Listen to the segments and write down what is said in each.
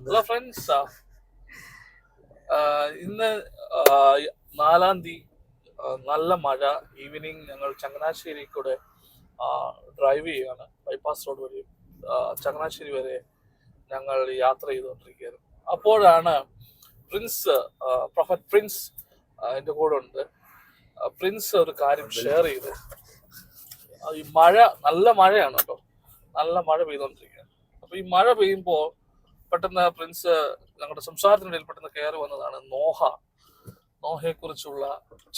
Hello friends, ഇന്ന് 4-ാം തീയതി നല്ല മഴ. ഈവനിങ് ഞങ്ങൾ ചങ്ങനാശ്ശേരി കൂടെ ഡ്രൈവ് ചെയ്യുകയാണ്. ബൈപ്പാസ് റോഡ് വഴി ചങ്ങനാശ്ശേരി വരെ ഞങ്ങൾ യാത്ര ചെയ്തുകൊണ്ടിരിക്കുകയായിരുന്നു. അപ്പോഴാണ് പ്രൊഫറ്റ് പ്രിൻസ് എൻ്റെ കൂടെ ഉണ്ട്. പ്രിൻസ് ഒരു കാര്യം ഷെയർ ചെയ്തു. ഈ മഴ, നല്ല മഴയാണ് കേട്ടോ, നല്ല മഴ പെയ്തുകൊണ്ടിരിക്കുകയാണ്. അപ്പൊ ഈ മഴ പെയ്യുമ്പോൾ പെട്ടെന്ന് പ്രിൻസ് ഞങ്ങളുടെ സംസാരത്തിനിടയിൽ പെട്ടെന്ന് കയറി വന്നതാണ് നോഹയെ കുറിച്ചുള്ള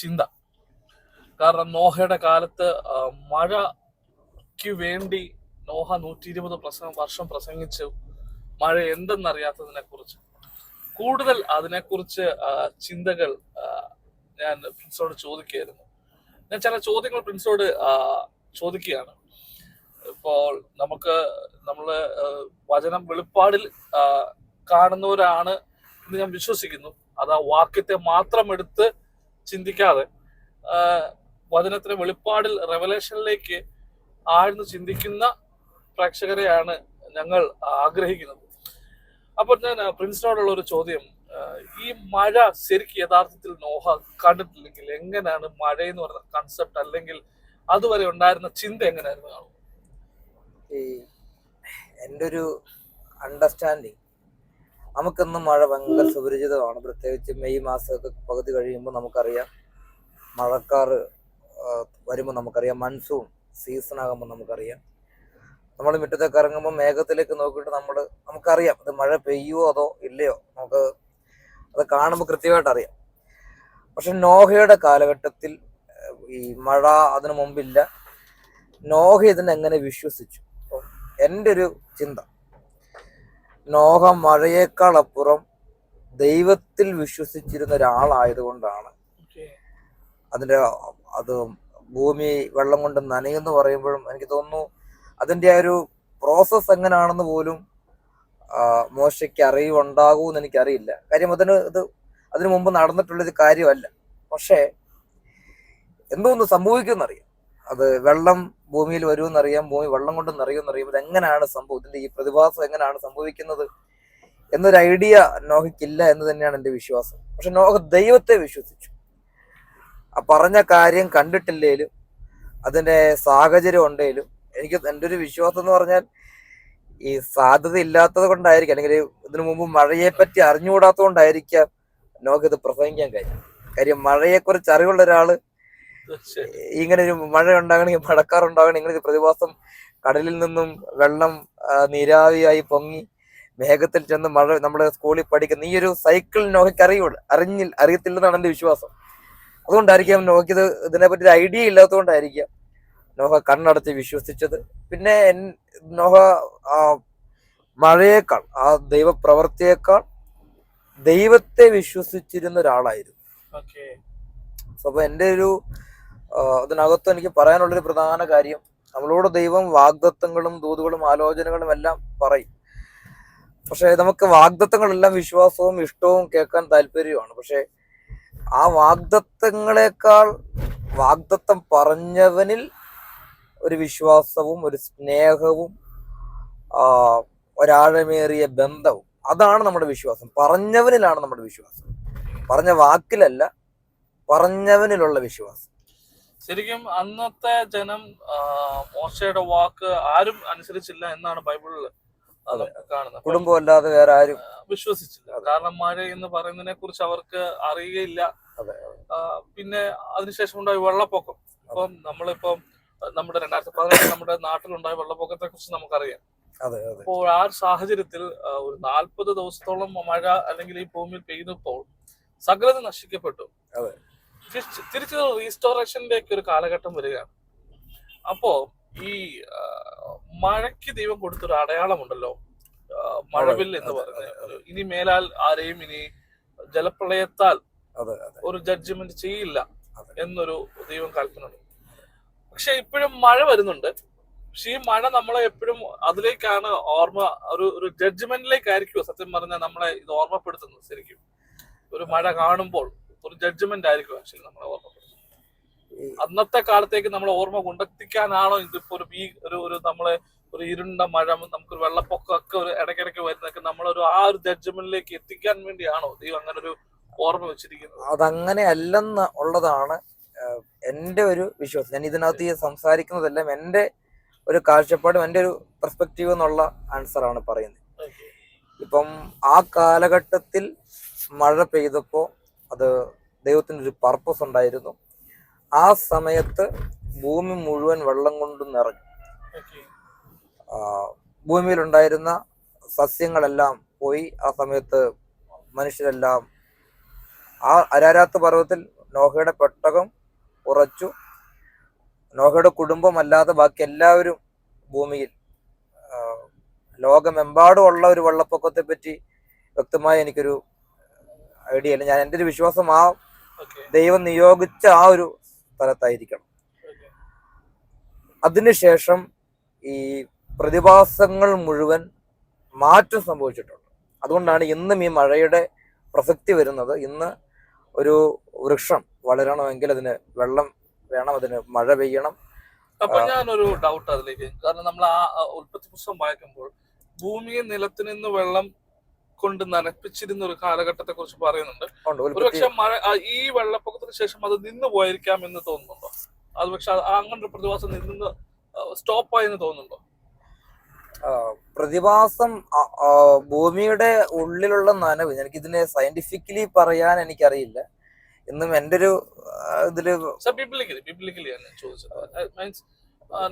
ചിന്ത. കാരണം നോഹയുടെ കാലത്ത് മഴയ്ക്ക് വേണ്ടി നോഹ 120 വർഷം പ്രസംഗിച്ചു. മഴ എന്തെന്നറിയാത്തതിനെ കുറിച്ച് കൂടുതൽ അതിനെക്കുറിച്ച് ചിന്തകൾ ഞാൻ പ്രിൻസോട് ചോദിക്കുകയായിരുന്നു. ഞാൻ ചില ചോദ്യങ്ങൾ പ്രിൻസോട് ചോദിക്കുകയാണ്. ഇപ്പോൾ നമ്മള് വചനം വെളിപ്പാടിൽ കാണുന്നവരാണ് എന്ന് ഞാൻ വിശ്വസിക്കുന്നു. അത് ആ വാക്യത്തെ മാത്രം എടുത്ത് ചിന്തിക്കാതെ വചനത്തിലെ വെളിപ്പാടിൽ റെവലേഷനിലേക്ക് ആഴ്ന്ന് ചിന്തിക്കുന്ന പ്രേക്ഷകരെയാണ് ഞങ്ങൾ ആഗ്രഹിക്കുന്നത്. അപ്പോൾ ഞാൻ പ്രിൻസിനോടുള്ള ഒരു ചോദ്യം, ഈ മഴ ശരിക്കും യഥാർത്ഥത്തിൽ നോഹ കണ്ടിട്ടില്ലെങ്കിൽ എങ്ങനെയാണ് മഴ എന്ന് പറയുന്ന കൺസെപ്റ്റ്, അല്ലെങ്കിൽ അതുവരെ ഉണ്ടായിരുന്ന ചിന്ത എങ്ങനെയായിരുന്നു കാണും? എൻ്റെ ഒരു അണ്ടർസ്റ്റാൻഡിങ്, നമുക്കിന്ന് മഴ ഭയങ്കര സുപരിചിതമാണ്. പ്രത്യേകിച്ച് മെയ് മാസമൊക്കെ പകുതി കഴിയുമ്പോൾ നമുക്കറിയാം, മഴക്കാറ് വരുമ്പോൾ നമുക്കറിയാം, മൺസൂൺ സീസൺ ആകുമ്പോൾ നമുക്കറിയാം. നമ്മൾ മുറ്റത്തേക്ക് ഇറങ്ങുമ്പോൾ മേഘത്തിലേക്ക് നോക്കിയിട്ട് നമുക്കറിയാം ഇത് മഴ പെയ്യുമോ അതോ ഇല്ലയോ, അത് കാണുമ്പോൾ കൃത്യമായിട്ട് അറിയാം. പക്ഷെ നോഹയുടെ കാലഘട്ടത്തിൽ ഈ മഴ അതിനു മുമ്പില്ല. നോഹ ഇതിനെങ്ങനെ വിശ്വസിച്ചു? എൻ്റെ ഒരു ചിന്ത, നോഹ മഴയേക്കാൾ അപ്പുറം ദൈവത്തിൽ വിശ്വസിച്ചിരുന്ന ഒരാളായതുകൊണ്ടാണ് അത് ഭൂമി വെള്ളം കൊണ്ട് നനയെന്ന് പറയുമ്പോഴും എനിക്ക് തോന്നുന്നു അതിൻ്റെ ആ ഒരു പ്രോസസ്സ് എങ്ങനെയാണെന്ന് പോലും മോശയ്ക്ക് അറിവുണ്ടാകുമെന്ന് എനിക്കറിയില്ല. കാര്യം അതിനു മുമ്പ് നടന്നിട്ടുള്ളൊരു കാര്യമല്ല. പക്ഷേ എന്തോന്ന് സംഭവിക്കുമെന്നറിയാം. അത് വെള്ളം ഭൂമിയിൽ വരുമെന്നറിയാം, ഭൂമി വെള്ളം കൊണ്ട് നിറയുമെന്നറിയാം. ഇതെങ്ങനെയാണ് സംഭവം, ഇതിന്റെ ഈ പ്രതിഭാസം എങ്ങനെയാണ് സംഭവിക്കുന്നത് എന്നൊരു ഐഡിയ നോഹയ്ക്കില്ല എന്ന് തന്നെയാണ് എൻ്റെ വിശ്വാസം. പക്ഷെ നോഹ ദൈവത്തെ വിശ്വസിച്ചു. ആ പറഞ്ഞ കാര്യം കണ്ടിട്ടില്ലേലും അതിന്റെ സാഹചര്യം ഉണ്ടെങ്കിലും എൻ്റെ ഒരു വിശ്വാസം എന്ന് പറഞ്ഞാൽ ഈ സാധ്യത ഇല്ലാത്തത് കൊണ്ടായിരിക്കും, അല്ലെങ്കിൽ ഇതിനു മുമ്പ് മഴയെ പറ്റി അറിഞ്ഞുകൂടാത്തത് കൊണ്ടായിരിക്കാം നോഹ ഇത് പ്രസംഗിക്കാൻ കാര്യം മഴയെക്കുറിച്ച് അറിവുള്ള ഒരാള് ഇങ്ങനെ ഒരു മഴ ഉണ്ടാകണമെങ്കിൽ, മഴക്കാറുണ്ടാകണമെങ്കിൽ, ഇങ്ങനെ ഒരു പ്രതിഭാസം, കടലിൽ നിന്നും വെള്ളം നീരാവിയായി പൊങ്ങി മേഘത്തിൽ ചെന്ന് മഴ, നമ്മുടെ സ്കൂളിൽ പഠിക്കുന്ന ഈ ഒരു സൈക്കിൾ നോഹയ്ക്ക് അറിയത്തില്ലെന്നാണ് എൻ്റെ വിശ്വാസം. അതുകൊണ്ടായിരിക്കാം നോഹയ്ക്ക് ഇതിനെപ്പറ്റി ഒരു ഐഡിയ ഇല്ലാത്തതുകൊണ്ടായിരിക്കാം നോഹ കണ്ണടച്ച് വിശ്വസിച്ചത്. പിന്നെ നോഹ മഴയേക്കാൾ, ആ ദൈവപ്രവൃത്തിയേക്കാൾ ദൈവത്തെ വിശ്വസിച്ചിരുന്ന ഒരാളായിരുന്നു. അപ്പൊ എൻ്റെ ഒരു അതിനകത്ത് എനിക്ക് പറയാനുള്ളൊരു പ്രധാന കാര്യം, നമ്മളോട് ദൈവം വാഗ്ദത്തങ്ങളും ദൂതുകളും ആലോചനകളും എല്ലാം പറയും. പക്ഷെ നമുക്ക് വാഗ്ദത്തങ്ങളെല്ലാം വിശ്വാസവും ഇഷ്ടവും കേൾക്കാൻ താല്പര്യമാണ്. പക്ഷെ ആ വാഗ്ദത്തങ്ങളെക്കാൾ വാഗ്ദത്തം പറഞ്ഞവനിൽ ഒരു വിശ്വാസവും ഒരു സ്നേഹവും ഒരാഴമേറിയ ബന്ധവും, അതാണ് നമ്മുടെ വിശ്വാസം. പറഞ്ഞവനിലാണ് നമ്മുടെ വിശ്വാസം, പറഞ്ഞ വാക്കിലല്ല, പറഞ്ഞവനിലുള്ള വിശ്വാസം. ശരിക്കും അന്നത്തെ ജനം മോശയുടെ വാക്ക് ആരും അനുസരിച്ചില്ല എന്നാണ് ബൈബിളിൽ കാണുന്നത്. കുടുംബം അല്ലാതെ വേറെ ആരും വിശ്വസിച്ചില്ല. കാരണം മഴ എന്ന് പറയുന്നതിനെ കുറിച്ച് അവർക്ക് അറിയുകയില്ല. പിന്നെ അതിനുശേഷം ഉണ്ടായ വെള്ളപ്പൊക്കം. ഇപ്പം നമ്മളിപ്പം നമ്മുടെ 2018 നമ്മുടെ നാട്ടിലുണ്ടായ വെള്ളപ്പൊക്കത്തെ കുറിച്ച് നമുക്കറിയാം. അപ്പോൾ ആ സാഹചര്യത്തിൽ ഒരു 40 ദിവസത്തോളം മഴ അല്ലെങ്കിൽ ഈ ഭൂമിയിൽ പെയ്തപ്പോൾ സകലത നശിക്കപ്പെട്ടു. തിരിച്ച് റീസ്റ്റോറേഷനിലേക്ക് ഒരു കാലഘട്ടം വരികയാണ്. അപ്പോ ഈ മഴയ്ക്ക് ദൈവം കൊടുത്തൊരു അടയാളമുണ്ടല്ലോ, മഴവിൽ എന്ന് പറയുന്നത്. ഇനി മേലാൽ ആരെയും ഇനി ജലപ്രളയത്താൽ ഒരു ജഡ്ജ്മെന്റ് ചെയ്യില്ല എന്നൊരു ദൈവം കൽപ്പനയുണ്ട്. പക്ഷെ ഇപ്പോഴും മഴ വരുന്നുണ്ട്. പക്ഷെ ഈ മഴ നമ്മളെ എപ്പോഴും അതിലേക്കാണ് ഒരു ജഡ്ജ്മെന്റിലേക്കായിരിക്കുമോ സത്യം പറഞ്ഞാൽ നമ്മളെ ഇത് ഓർമ്മപ്പെടുത്തുന്നത്? ശരിക്കും ഒരു മഴ കാണുമ്പോൾ ഒരു ജഡ്ജ്മെന്റ് ആയിരിക്കും ആക്ച്വലി നമ്മളെ ഓർമ്മപ്പെടുത്തുന്നത്. അന്നത്തെ കാലത്തേക്ക് നമ്മളെ ഓർമ്മ കൊണ്ടെത്തിക്കാനാണോ ഇതിപ്പോ ഒരു നമ്മളെ ഒരു ഇരുണ്ട മഴ, നമുക്കൊരു വെള്ളപ്പൊക്കമൊക്കെ ഒരു ഇടയ്ക്കിടയ്ക്ക് വരുന്നതൊക്കെ നമ്മളൊരു ആ ഒരു ജഡ്ജ്മെന്റിലേക്ക് എത്തിക്കാൻ വേണ്ടിയാണോ ദൈവം അങ്ങനെ ഒരു ഓർമ്മ വെച്ചിരിക്കുന്നത്? അതങ്ങനെ അല്ലെന്ന് ഉള്ളതാണ് എൻ്റെ ഒരു വിശ്വാസം. ഞാൻ ഇതിനകത്ത് ഈ സംസാരിക്കുന്നതെല്ലാം എൻ്റെ ഒരു കാഴ്ചപ്പാടും എൻ്റെ ഒരു പെർസ്പെക്റ്റീവ് എന്നുള്ള ആൻസറാണ് പറയുന്നത്. ഇപ്പം ആ കാലഘട്ടത്തിൽ മഴ പെയ്തപ്പോൾ അത് ദൈവത്തിൻ്റെ ഒരു പർപ്പസ് ഉണ്ടായിരുന്നു. ആ സമയത്ത് ഭൂമി മുഴുവൻ വെള്ളം കൊണ്ട് നിറഞ്ഞു. ഭൂമിയിലുണ്ടായിരുന്ന സസ്യങ്ങളെല്ലാം പോയി. ആ സമയത്ത് മനുഷ്യരെല്ലാം ആ അരാരാത്ത് പർവ്വതത്തിൽ നോഹയുടെ പെട്ടകം ഉറച്ചു. നോഹയുടെ കുടുംബമല്ലാതെ ബാക്കി എല്ലാവരും ഭൂമിയിൽ. ലോകമെമ്പാടും ഉള്ള ഒരു വെള്ളപ്പൊക്കത്തെ പറ്റി വ്യക്തമായി എനിക്കൊരു ഐഡിയ ഇല്ല. ഞാൻ എൻ്റെ ഒരു വിശ്വാസം ആ ദൈവം നിയോഗിച്ച ആ ഒരു സ്ഥലത്തായിരിക്കണം. അതിനുശേഷം ഈ പ്രതിഭാസങ്ങൾ മുഴുവൻ മാറ്റം സംഭവിച്ചിട്ടുണ്ട്. അതുകൊണ്ടാണ് ഇന്നും ഈ മഴയുടെ പ്രസക്തി വരുന്നത്. ഇന്ന് ഒരു വൃക്ഷം വളരണമെങ്കിൽ അതിന് വെള്ളം വേണം, അതിന് മഴ പെയ്യണം. അപ്പൊ ഞാനൊരു ഡൗട്ട് അതിലേക്ക്, കാരണം നമ്മൾ ആ ഉൽപ്പത്തി പുസ്തകം വായിക്കുമ്പോൾ ഭൂമിയെ നിലത്ത് നിന്ന് വെള്ളം കൊണ്ട് നനപ്പിച്ചിരുന്ന ഒരു കാലഘട്ടത്തെ കുറിച്ച് പറയുന്നുണ്ട്. ഒരുപക്ഷെ മഴ ഈ വെള്ളപ്പൊക്കത്തിന് ശേഷം അത് നിന്ന് പോയിരിക്കാം എന്ന് തോന്നുന്നുണ്ടോ? അത് പക്ഷെ അങ്ങനെ ഒരു പ്രതിഭാസം നിന്ന് സ്റ്റോപ്പായി എന്ന് തോന്നുന്നുണ്ടോ? പ്രതിഭാസം ഭൂമിയുടെ ഉള്ളിലുള്ള നനവ്, എനിക്കിതിനെ സയന്റിഫിക്കലി പറയാൻ എനിക്കറിയില്ല. ഇന്നും എൻ്റെ ഒരു ഇതില്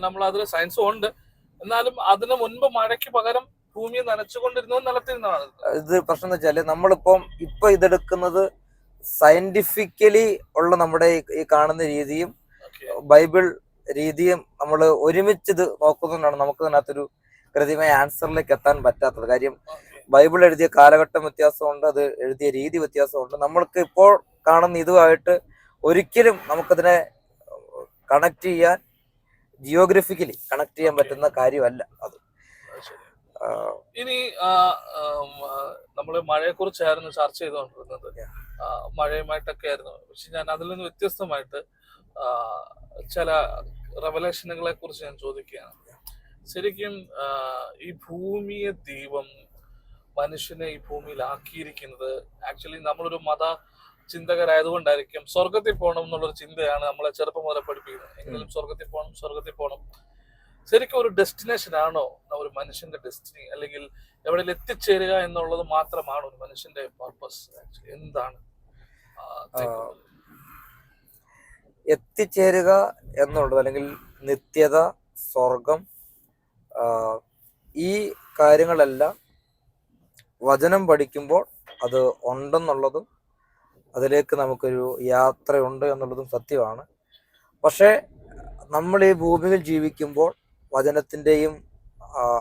നമ്മൾ അതിൽ സയൻസും ഉണ്ട്, എന്നാലും അതിന് മുൻപ് മഴയ്ക്ക് പകരം ഭൂമിയെ നനച്ചുകൊണ്ടിരുന്നത് നിലത്തിരുന്നാണ്. ഇത് പ്രശ്നം എന്ന് വെച്ചാല് നമ്മളിപ്പം ഇതെടുക്കുന്നത് സയന്റിഫിക്കലി ഉള്ള നമ്മുടെ ഈ കാണുന്ന രീതിയും ബൈബിൾ രീതിയും നമ്മൾ ഒരുമിച്ച് ഇത് നോക്കുന്നതുകൊണ്ടാണ് നമുക്ക് അതിനകത്തൊരു കൃത്യമായ ആൻസറിലേക്ക് എത്താൻ പറ്റാത്തത്. കാര്യം ബൈബിൾ എഴുതിയ കാലഘട്ടം വ്യത്യാസമുണ്ട്, അത് എഴുതിയ രീതി വ്യത്യാസമുണ്ട്. നമ്മൾക്ക് ഇപ്പോൾ കാണുന്ന ഇതുമായിട്ട് ഒരിക്കലും നമുക്കതിനെ കണക്ട് ചെയ്യാൻ, ജിയോഗ്രഫിക്കലി കണക്ട് ചെയ്യാൻ പറ്റുന്ന കാര്യമല്ല അത്. ഇനി നമ്മള് മഴയെ കുറിച്ചായിരുന്നു ചർച്ച ചെയ്തുകൊണ്ടിരുന്നത്, മഴയുമായിട്ടൊക്കെ ആയിരുന്നു. പക്ഷെ ഞാൻ അതിൽ നിന്ന് വ്യത്യസ്തമായിട്ട് ചില റെവലേഷനുകളെ കുറിച്ച് ഞാൻ ചോദിക്കുകയാണ്. ശരിക്കും ഈ ഭൂമിയെ ദൈവം മനുഷ്യനെ ഈ ഭൂമിയിൽ ആക്കിയിരിക്കുന്നത് ആക്ച്വലി നമ്മളൊരു മത ചിന്തകരായതുകൊണ്ടായിരിക്കും. സ്വർഗത്തിൽ പോകണം എന്നുള്ളൊരു ചിന്തയാണ് നമ്മളെ ചെറുപ്പം മുതലേ പഠിപ്പിക്കുന്നത്. എങ്കിലും സ്വർഗത്തിൽ പോകണം. ശരിക്കും ഒരു ഡെസ്റ്റിനേഷൻ ആണോ ഒരു മനുഷ്യന്റെ ഡെസ്റ്റിനി, അല്ലെങ്കിൽ എവിടെയും എത്തിച്ചേരുക എന്നുള്ളത് മാത്രമാണ് ഒരു മനുഷ്യന്റെ പർപ്പസ്? എന്താണ് എത്തിച്ചേരുക എന്നുള്ളത്, അല്ലെങ്കിൽ നിത്യത, സ്വർഗം, ഈ കാര്യങ്ങളെല്ലാം വചനം പഠിക്കുമ്പോൾ അത് ഉണ്ടെന്നുള്ളതും അതിലേക്ക് നമുക്കൊരു യാത്രയുണ്ട് എന്നുള്ളതും സത്യമാണ്. പക്ഷേ നമ്മൾ ഈ ഭൂമിയിൽ ജീവിക്കുമ്പോൾ വചനത്തിൻ്റെയും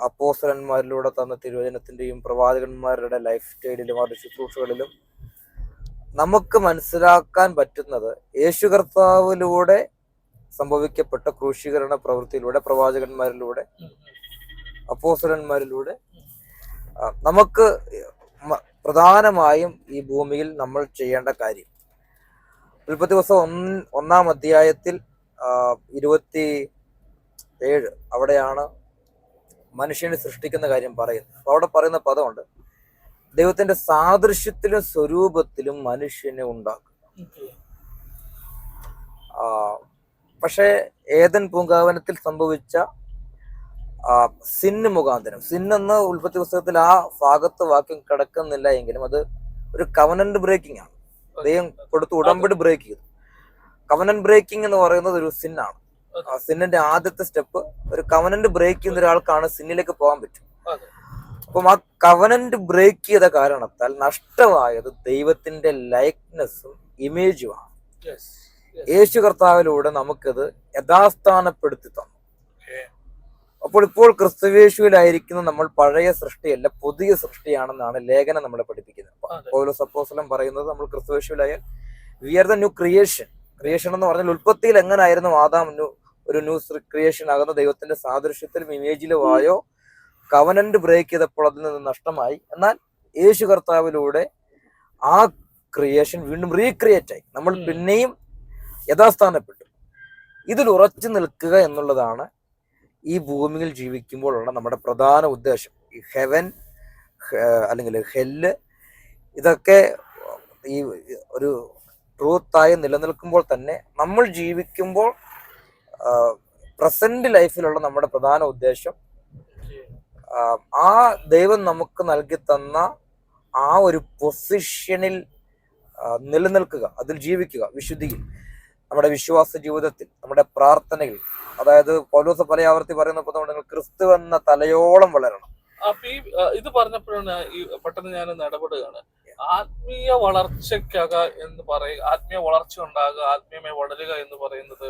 അപ്പോസ്തലന്മാരിലൂടെ തന്ന തിരുവചനത്തിൻ്റെയും പ്രവാചകന്മാരുടെ ലൈഫ് സ്റ്റൈലിലും അവരുടെ ശുശ്രൂഷകളിലും നമുക്ക് മനസ്സിലാക്കാൻ പറ്റുന്നത് യേശു കർത്താവിലൂടെ സംഭവിക്കപ്പെട്ട ക്രൂശീകരണ പ്രവൃത്തിയിലൂടെ, പ്രവാചകന്മാരിലൂടെ, അപ്പോസ്തലന്മാരിലൂടെ നമുക്ക് പ്രധാനമായും ഈ ഭൂമിയിൽ നമ്മൾ ചെയ്യേണ്ട കാര്യം, ഉൽപ്പത്തി പുസ്തകം 1-ാം അധ്യായത്തിൽ 27 അവിടെയാണ് മനുഷ്യനെ സൃഷ്ടിക്കുന്ന കാര്യം പറയുന്നത്. അപ്പൊ അവിടെ പറയുന്ന പദമുണ്ട്, ദൈവത്തിന്റെ സാദൃശ്യത്തിലും സ്വരൂപത്തിലും മനുഷ്യനെ ഉണ്ടാക്കും. പക്ഷെ ഏദൻ പൂങ്കാവനത്തിൽ സംഭവിച്ച സിന്ന് മുഖാന്തരം, സിന്നെന്ന് ഉൽപ്പത്തി പുസ്തകത്തിൽ ആ ഭാഗത്ത് വാക്യം കിടക്കുന്നില്ല എങ്കിലും അത് ഒരു കവനന്റ് ബ്രേക്കിംഗ് ആണ്. ദൈവം കൊടുത്ത് ഉടമ്പടി ബ്രേക്ക് ചെയ്തു. കവനന്റ് ബ്രേക്കിംഗ് എന്ന് പറയുന്നത് ഒരു സിന്നാണ്. സിന്നിന്റെ ആദ്യത്തെ സ്റ്റെപ്പ് ഒരു കവനന്റ് ബ്രേക്ക് ചെയ്യുന്ന ഒരാൾക്കാണ് സിന്നിലേക്ക് പോകാൻ പറ്റും. അപ്പം ആ കവനന്റ് ബ്രേക്ക് ചെയ്ത കാരണത്താൽ നഷ്ടമായത് ദൈവത്തിന്റെ ലൈക്നെസ്സും ഇമേജുമാണ്. യേശു കർത്താവിലൂടെ നമുക്കത് യഥാസ്ഥാനപ്പെടുത്തി തന്നു. അപ്പോൾ ഇപ്പോൾ ക്രിസ്തുവേശുവിലായിരിക്കുന്ന നമ്മൾ പഴയ സൃഷ്ടിയല്ല, പുതിയ സൃഷ്ടിയാണെന്നാണ് ലേഖനം നമ്മളെ പഠിപ്പിക്കുന്നത്. പൗലോസ് അപ്പോസ്തലൻ പറയുന്നത് നമ്മൾ ക്രിസ്തുവേശുവിലായാൽ we are the new creation. Creation എന്ന് പറഞ്ഞാൽ ഉൽപ്പത്തിയിൽ എങ്ങനായിരുന്നു ആദാം ഒരു ന്യൂ ക്രിയേഷൻ ആകുന്ന ദൈവത്തിന്റെ സാദൃശ്യത്തിലും ഇമേജിലുമായോ കവനന്റ് ബ്രേക്ക് ചെയ്തപ്പോൾ അതിൽ നിന്ന് നഷ്ടമായി. എന്നാൽ യേശു കർത്താവിലൂടെ ആ ക്രിയേഷൻ വീണ്ടും റീക്രിയേറ്റ് ആയി. നമ്മൾ പിന്നെയും യഥാസ്ഥാനപ്പെട്ടു. ഇതിൽ ഉറച്ചു നിൽക്കുക എന്നുള്ളതാണ് ഈ ഭൂമിയിൽ ജീവിക്കുമ്പോഴുള്ള നമ്മുടെ പ്രധാന ഉദ്ദേശം. ഈ ഹെവൻ അല്ലെങ്കിൽ ഹെല്ല് ഇതൊക്കെ ഈ ഒരു ട്രൂത്തായി നിലനിൽക്കുമ്പോൾ തന്നെ നമ്മൾ ജീവിക്കുമ്പോൾ പ്രസന്റ് ലൈഫിലുള്ള നമ്മുടെ പ്രധാന ഉദ്ദേശം ആ ദൈവം നമുക്ക് നൽകി തന്ന ആ ഒരു പൊസിഷനിൽ നിലനിൽക്കുക, അതിൽ ജീവിക്കുക, വിശുദ്ധിയിൽ, നമ്മുടെ വിശ്വാസ ജീവിതത്തിൽ, നമ്മുടെ പ്രാർത്ഥനയിൽ. അതായത് പൗലോസ് പല ആവർത്തി പറയുന്ന നിങ്ങൾ ക്രിസ്തു എന്ന തലയോളം വളരണം. അപ്പൊ ഈ ഇത് പറഞ്ഞപ്പോഴാണ് ഈ പെട്ടെന്ന് ഞാൻ ഇടപെടുകയാണ്. ആത്മീയ വളർച്ചയ്ക്കാക എന്ന് പറയുക, ആത്മീയ വളർച്ച ഉണ്ടാകുക, ആത്മീയമായി വളരുക എന്ന് പറയുന്നത്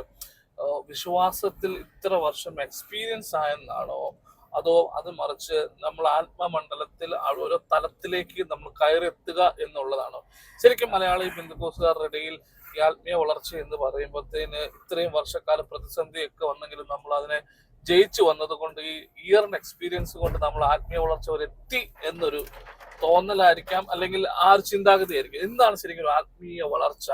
വിശ്വാസത്തിൽ ഇത്ര വർഷം എക്സ്പീരിയൻസ് ആയെന്നാണോ, അതോ അത് മറിച്ച് നമ്മൾ ആത്മമണ്ഡലത്തിൽ ഓരോ തലത്തിലേക്ക് നമ്മൾ കയറെത്തുക എന്നുള്ളതാണോ? ശരിക്കും മലയാളി പെന്തക്കോസ്തുകാരുടെ ഇടയിൽ ഈ ആത്മീയ വളർച്ച എന്ന് പറയുമ്പോഴത്തേന് ഇത്രയും വർഷക്കാല പ്രതിസന്ധിയൊക്കെ വന്നെങ്കിലും നമ്മൾ അതിനെ ജയിച്ചു വന്നത് കൊണ്ട്, ഈ ഇയറിന് എക്സ്പീരിയൻസ് കൊണ്ട് നമ്മൾ ആത്മീയ വളർച്ച വരെ എത്തി എന്നൊരു തോന്നലായിരിക്കാം, അല്ലെങ്കിൽ ആ ഒരു ചിന്താഗതി ആയിരിക്കും. എന്താണ് ശരിക്കും ആത്മീയ വളർച്ച?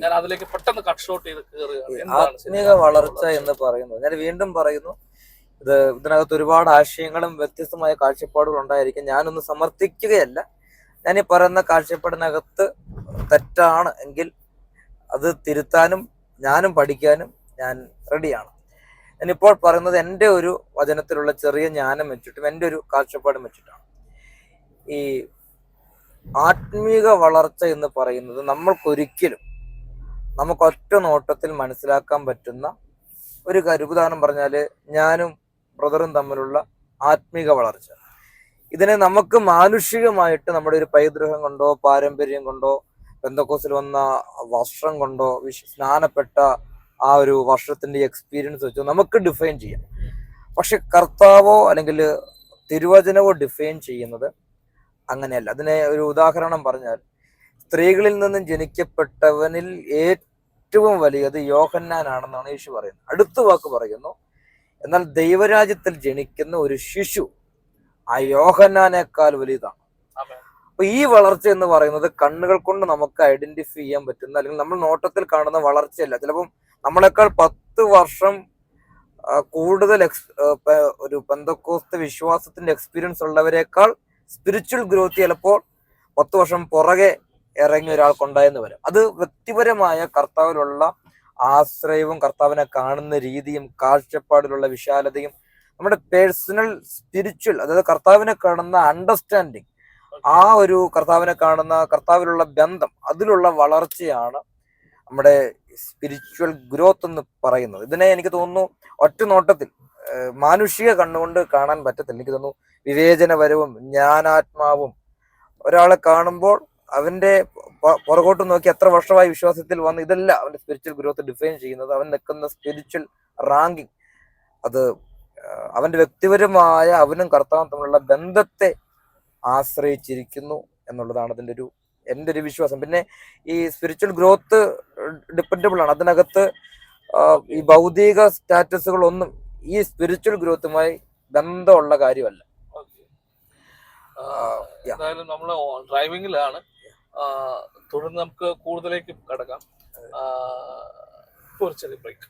ഞാൻ അതിലേക്ക് പെട്ടെന്ന് കട്ട് ഷോട്ട് ചെയ്ത് കയറുകയാണ്. ആത്മീയ വളർച്ച എന്ന് പറയുന്നത്, ഞാൻ വീണ്ടും പറയുന്നു, ഇതിനകത്ത് ഒരുപാട് ആശയങ്ങളും വ്യത്യസ്തമായ കാഴ്ചപ്പാടുകളും ഉണ്ടായിരിക്കും. ഞാനൊന്ന് സമർത്ഥിക്കുകയല്ല. ഞാൻ ഈ പറയുന്ന കാഴ്ചപ്പാടിനകത്ത് തെറ്റാണ് എങ്കിൽ അത് തിരുത്താനും ഞാനും പഠിക്കാനും ഞാൻ റെഡിയാണ്. ഞാനിപ്പോൾ പറയുന്നത് എൻ്റെ ഒരു വചനത്തിലുള്ള ചെറിയ ജ്ഞാനം വെച്ചിട്ടും എൻ്റെ ഒരു കാഴ്ചപ്പാടും വെച്ചിട്ടാണ്. ഈ ആത്മീക വളർച്ച എന്ന് പറയുന്നത് നമ്മൾക്കൊരിക്കലും നമുക്ക് ഒറ്റ നോട്ടത്തിൽ മനസ്സിലാക്കാൻ പറ്റുന്ന ഒരു കാര്യം. ഉദാഹരണം പറഞ്ഞാൽ ഞാനും ബ്രദറും തമ്മിലുള്ള ആത്മീക വളർച്ച, ഇതിനെ നമുക്ക് മാനുഷികമായിട്ട് നമ്മുടെ ഒരു പൈതൃകം കൊണ്ടോ പാരമ്പര്യം കൊണ്ടോ പെന്തക്കോസ്തിൽ വന്ന വർഷം കൊണ്ടോ സ്നാനപ്പെട്ട ആ ഒരു വർഷത്തിന്റെ എക്സ്പീരിയൻസ് വെച്ചോ നമുക്ക് ഡിഫൈൻ ചെയ്യാം. പക്ഷെ കർത്താവോ അല്ലെങ്കിൽ തിരുവചനവോ ഡിഫൈൻ ചെയ്യുന്നത് അങ്ങനെയല്ല. അതിനെ ഒരു ഉദാഹരണം പറഞ്ഞാൽ, സ്ത്രീകളിൽ നിന്നും ജനിക്കപ്പെട്ടവനിൽ ഏറ്റവും വലിയത് യോഹന്നാനാണെന്നാണ് യേശു പറയുന്നത്. അടുത്ത വാക്ക് പറയുന്നു, എന്നാൽ ദൈവരാജ്യത്തിൽ ജനിക്കുന്ന ഒരു ശിശു ആ യോഹന്നാനേക്കാൾ വലുതാണ്. അപ്പൊ ഈ വളർച്ച എന്ന് പറയുന്നത് കണ്ണുകൾ കൊണ്ട് നമുക്ക് ഐഡന്റിഫൈ ചെയ്യാൻ പറ്റുന്ന, അല്ലെങ്കിൽ നമ്മൾ നോട്ടത്തിൽ കാണുന്ന വളർച്ചയല്ല. ചിലപ്പം നമ്മളെക്കാൾ 10 വർഷം കൂടുതൽ ഒരു പെന്തക്കോസ്ത് വിശ്വാസത്തിന്റെ എക്സ്പീരിയൻസ് ഉള്ളവരെക്കാൾ സ്പിരിച്വൽ ഗ്രോത്ത് ചിലപ്പോൾ 10 വർഷം പുറകെ ഇറങ്ങിയ ഒരാൾക്കുണ്ടായെന്ന് വരും. അത് വ്യക്തിപരമായ കർത്താവിലുള്ള ആശ്രയവും കർത്താവിനെ കാണുന്ന രീതിയും കാഴ്ചപ്പാടിലുള്ള വിശാലതയും നമ്മുടെ പേഴ്സണൽ സ്പിരിച്വൽ, അതായത് കർത്താവിനെ കാണുന്ന അണ്ടർസ്റ്റാൻഡിങ്, ആ ഒരു കർത്താവിനെ കാണുന്ന കർത്താവിലുള്ള ബന്ധം, അതിലുള്ള വളർച്ചയാണ് നമ്മുടെ സ്പിരിച്വൽ ഗ്രോത്ത് എന്ന് പറയുന്നത്. ഇതിനെ എനിക്ക് തോന്നുന്നു ഒറ്റ നോട്ടത്തിൽ മാനുഷിക കണ്ണുകൊണ്ട് കാണാൻ പറ്റത്തില്ല. എനിക്ക് തോന്നുന്നു വിവേചനപരവും ജ്ഞാനാത്മാവും ഒരാളെ കാണുമ്പോൾ അവന്റെ പുറകോട്ട് നോക്കി എത്ര വർഷമായി വിശ്വാസത്തിൽ വന്ന്, ഇതല്ല അവന്റെ സ്പിരിച്വൽ ഗ്രോത്ത് ഡിഫൈൻ ചെയ്യുന്നത്. അവൻ നിൽക്കുന്ന സ്പിരിച്വൽ റാങ്കിങ് അത് അവന്റെ വ്യക്തിപരമായ അവനും കർത്താവും തമ്മിലുള്ള ബന്ധത്തെ ആശ്രയിച്ചിരിക്കുന്നു എന്നുള്ളതാണ് എൻ്റെ ഒരു വിശ്വാസം. പിന്നെ ഈ സ്പിരിച്വൽ ഗ്രോത്ത് ഡിപ്പെൻഡബിൾ ആണ്. അതിനകത്ത് ഈ ഭൗതിക സ്റ്റാറ്റസുകളൊന്നും ഈ സ്പിരിച്വൽ ഗ്രോത്തുമായി ബന്ധമുള്ള കാര്യമല്ല. എന്തായാലും നമ്മൾ ഡ്രൈവിംഗിലാണ്, തുടർന്ന് നമുക്ക് കൂടുതലേക്ക് കടക്കാം. ഒരു ചെറിയ ബ്രേക്ക്.